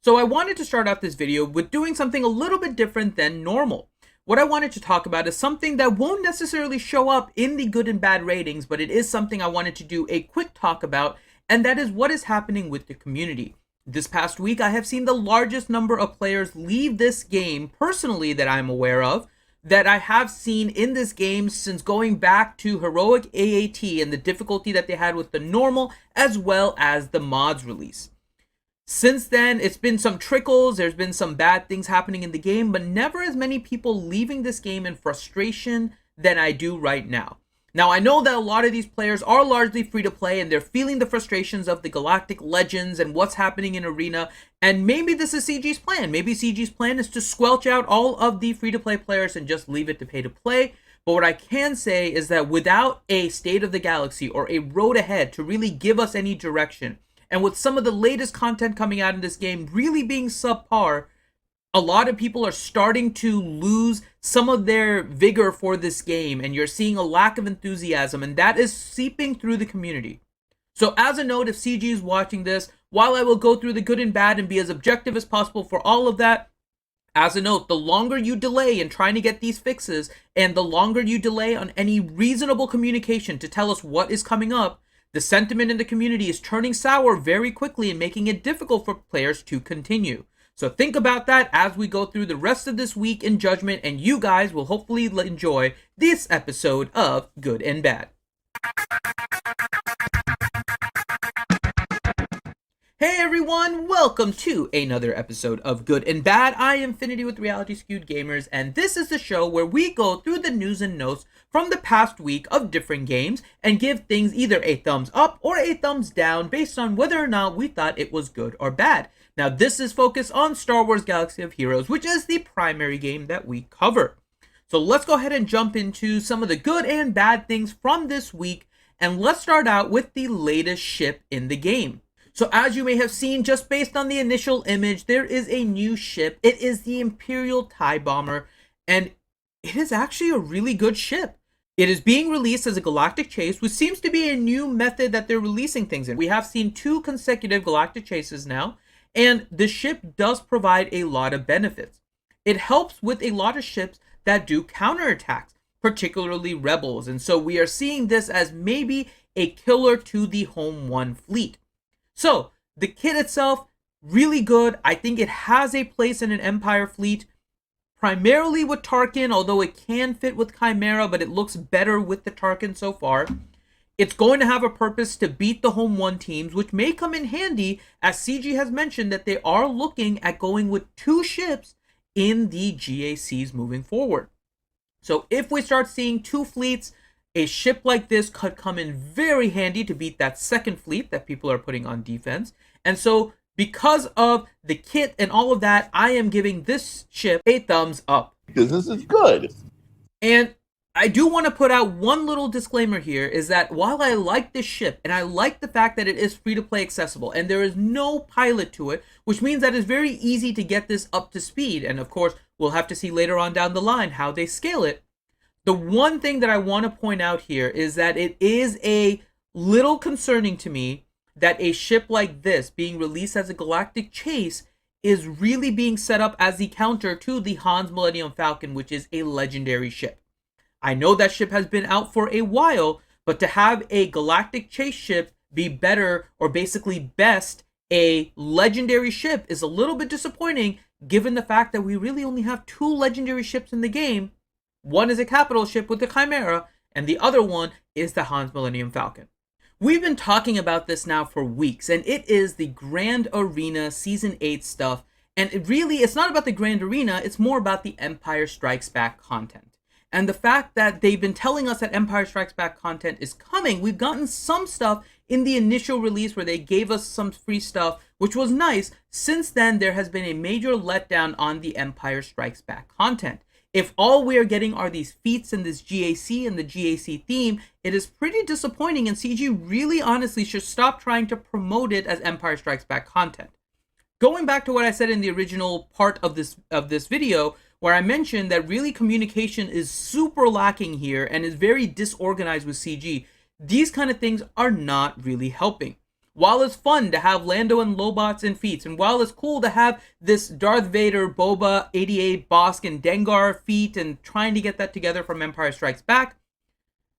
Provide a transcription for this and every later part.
So I wanted to start off this video with doing something a little bit different than normal. What I wanted to talk about is something that won't necessarily show up in the good and bad ratings, but it is something I wanted to do a quick talk about, and that is what is happening with the community. This past week, I have seen the largest number of players leave this game, personally, that I'm aware of, that I have seen in this game since going back to Heroic AAT and the difficulty that they had with the normal as well as the mods release. Since then, it's been some trickles, there's been some bad things happening in the game, but never as many people leaving this game in frustration than I do right now. Now, I know that a lot of these players are largely free to play and they're feeling the frustrations of the Galactic Legends and what's happening in Arena, and maybe this is CG's plan. Maybe CG's plan is to squelch out all of the free to play players and just leave it to pay to play. But what I can say is that without a State of the Galaxy or a road ahead to really give us any direction, and with some of the latest content coming out in this game really being subpar, a lot of people are starting to lose some of their vigor for this game, and you're seeing a lack of enthusiasm, and that is seeping through the community. So as a note, if CG is watching this, while I will go through the good and bad and be as objective as possible for all of that, as a note, the longer you delay in trying to get these fixes, and the longer you delay on any reasonable communication to tell us what is coming up, the sentiment in the community is turning sour very quickly and making it difficult for players to continue. So think about that as we go through the rest of this week in Judgment, and you guys will hopefully enjoy this episode of Good and Bad. Hey everyone, welcome to another episode of Good and Bad. I am Infinity with Reality Skewed Gamers, and this is the show where we go through the news and notes from the past week of different games and give things either a thumbs up or a thumbs down based on whether or not we thought it was good or bad. Now this is focused on Star Wars Galaxy of Heroes, which is the primary game that we cover. So let's go ahead and jump into some of the good and bad things from this week, and let's start out with the latest ship in the game. So as you may have seen, just based on the initial image, there is a new ship. It is the Imperial TIE Bomber, and it is actually a really good ship. It is being released as a galactic chase, which seems to be a new method that they're releasing things in. We have seen 2 consecutive galactic chases now, and the ship does provide a lot of benefits. It helps with a lot of ships that do counterattacks, particularly rebels, and so we are seeing this as maybe a killer to the Home 1 fleet. So, the kit itself, really good. I think it has a place in an Empire fleet, primarily with Tarkin, although it can fit with Chimera, but it looks better with the Tarkin so far. It's going to have a purpose to beat the Home 1 teams, which may come in handy, as CG has mentioned that they are looking at going with 2 ships in the GACs moving forward. So if we start seeing 2 fleets, a ship like this could come in very handy to beat that second fleet that people are putting on defense. And so because of the kit and all of that, I am giving this ship a thumbs up. Business is good. And I do want to put out one little disclaimer here, is that while I like this ship and I like the fact that it is free to play accessible and there is no pilot to it, which means that it's very easy to get this up to speed. And of course, we'll have to see later on down the line how they scale it. The one thing that I want to point out here is that it is a little concerning to me that a ship like this being released as a galactic chase is really being set up as the counter to the Han's Millennium Falcon, which is a legendary ship. I know that ship has been out for a while, but to have a galactic chase ship be better, or basically best, a legendary ship is a little bit disappointing given the fact that we really only have 2 legendary ships in the game. One is a capital ship with the Chimera, and the other one is the Han's Millennium Falcon. We've been talking about this now for weeks, and it is the Grand Arena Season 8 stuff, and it's not about the Grand Arena, it's more about the Empire Strikes Back content. And the fact that they've been telling us that Empire Strikes Back content is coming, we've gotten some stuff in the initial release where they gave us some free stuff, which was nice. Since then, there has been a major letdown on the Empire Strikes Back content. If all we are getting are these feats and this GAC and the GAC theme, it is pretty disappointing, and CG really honestly should stop trying to promote it as Empire Strikes Back content. Going back to what I said in the original part of this video, where I mentioned that really communication is super lacking here and is very disorganized with CG, these kind of things are not really helping. while it's fun to have Lando and Lobots in feats, and while it's cool to have this Darth Vader, Boba, 88, Bosk, and Dengar feat, and trying to get that together from Empire Strikes Back,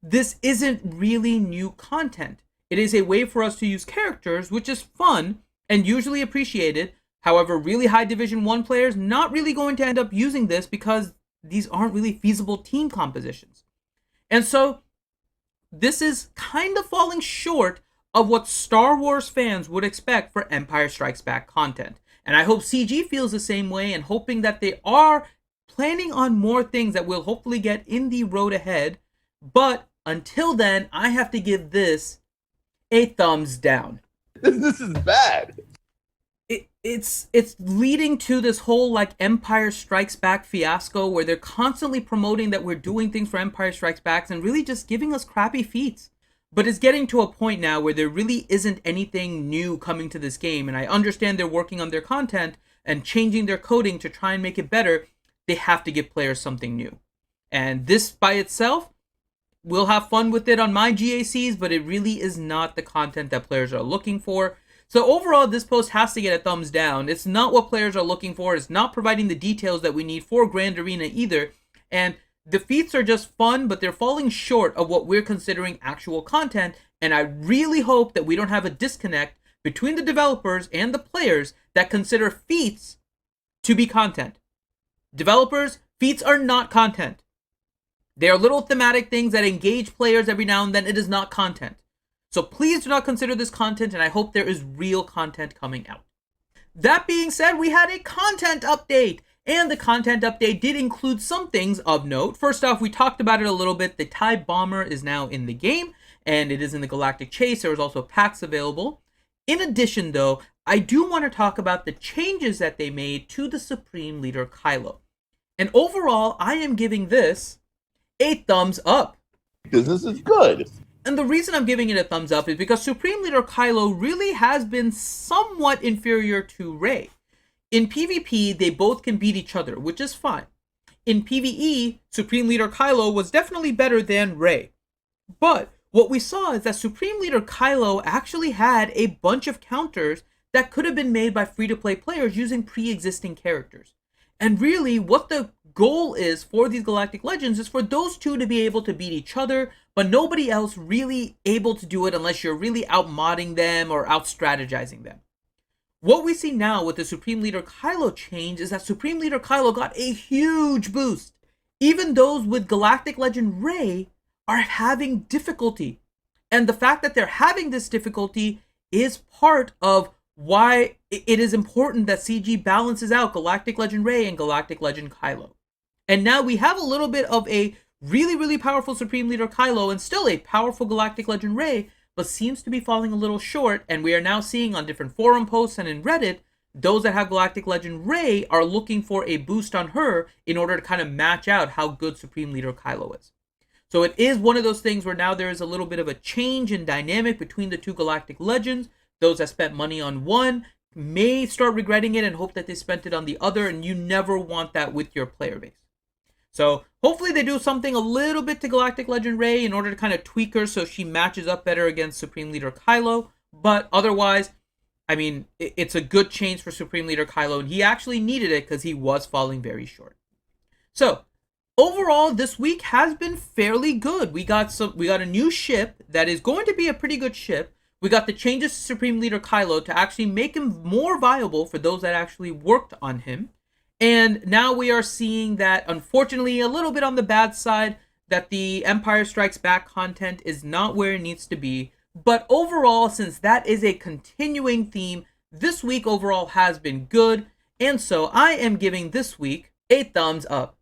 this isn't really new content. It is a way for us to use characters, which is fun and usually appreciated. However, really high Division 1 players not really going to end up using this because these aren't really feasible team compositions. And so this is kind of falling short of what Star Wars fans would expect for Empire Strikes Back content. And I hope CG feels the same way, and hoping that they are planning on more things that we'll hopefully get in the road ahead. But until then, I have to give this a thumbs down. This is bad. It's leading to this whole like Empire Strikes Back fiasco where they're constantly promoting that we're doing things for Empire Strikes Back and really just giving us crappy feats. But it's getting to a point now where there really isn't anything new coming to this game, and I understand they're working on their content and changing their coding to try and make it better. They have to give players something new. And this by itself, we'll have fun with it on my GACs, but it really is not the content that players are looking for. So overall, this post has to get a thumbs down. It's not what players are looking for. It's not providing the details that we need for Grand Arena either. And the feats are just fun, but they're falling short of what we're considering actual content. And I really hope that we don't have a disconnect between the developers and the players that consider feats to be content. Developers, feats are not content. They are little thematic things that engage players every now and then. It is not content. So please do not consider this content, and I hope there is real content coming out. That being said, we had a content update, and the content update did include some things of note. First off, we talked about it a little bit. The TIE Bomber is now in the game, and it is in the Galactic Chase. There was also packs available. In addition, though, I do want to talk about the changes that they made to the Supreme Leader Kylo. And overall, I am giving this a thumbs up. Because this is good. And the reason I'm giving it a thumbs up is because Supreme Leader Kylo really has been somewhat inferior to Rey. In PvP, they both can beat each other, which is fine. In PvE, Supreme Leader Kylo was definitely better than Rey. But what we saw is that Supreme Leader Kylo actually had a bunch of counters that could have been made by free-to-play players using pre-existing characters. And really, what the goal is for these Galactic Legends is for those two to be able to beat each other, but nobody else really able to do it unless you're really out-modding them or out-strategizing them. What we see now with the Supreme Leader Kylo change is that Supreme Leader Kylo got a huge boost. Even those with Galactic Legend Rey are having difficulty. And the fact that they're having this difficulty is part of why it is important that CG balances out Galactic Legend Rey and Galactic Legend Kylo. And now we have a little bit of a really, really powerful Supreme Leader Kylo and still a powerful Galactic Legend Rey, but seems to be falling a little short. And we are now seeing on different forum posts and in Reddit, those that have Galactic Legend Rey are looking for a boost on her in order to kind of match out how good Supreme Leader Kylo is. So it is one of those things where now there is a little bit of a change in dynamic between the two Galactic Legends. Those that spent money on one may start regretting it and hope that they spent it on the other, and you never want that with your player base. So hopefully they do something a little bit to Galactic Legend Rey in order to kind of tweak her so she matches up better against Supreme Leader Kylo. But otherwise, I mean, it's a good change for Supreme Leader Kylo, and he actually needed it because he was falling very short. So overall, this week has been fairly good. We got a new ship that is going to be a pretty good ship. We got the changes to Supreme Leader Kylo to actually make him more viable for those that actually worked on him. And now we are seeing that, unfortunately, a little bit on the bad side, that the Empire Strikes Back content is not where it needs to be. But overall, since that is a continuing theme, this week overall has been good. And so I am giving this week a thumbs up.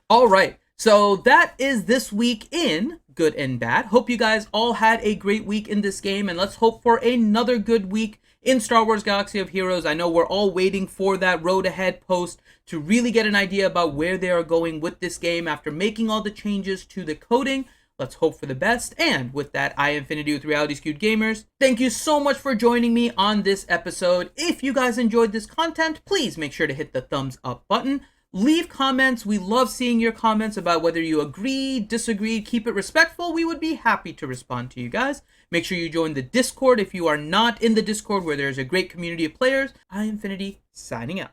All right. So that is this week in Good and Bad. Hope you guys all had a great week in this game, and let's hope for another good week in Star Wars Galaxy of Heroes. I know we're all waiting for that road ahead post to really get an idea about where they are going with this game after making all the changes to the coding. Let's hope for the best. And with that, I Infinity with Reality Skewed Gamers. Thank you so much for joining me on this episode. If you guys enjoyed this content, please make sure to hit the thumbs up button. Leave comments. We love seeing your comments about whether you agree, disagree, keep it respectful. We would be happy to respond to you guys. Make sure you join the Discord if you are not in the Discord, where there's a great community of players. I Infinity signing out.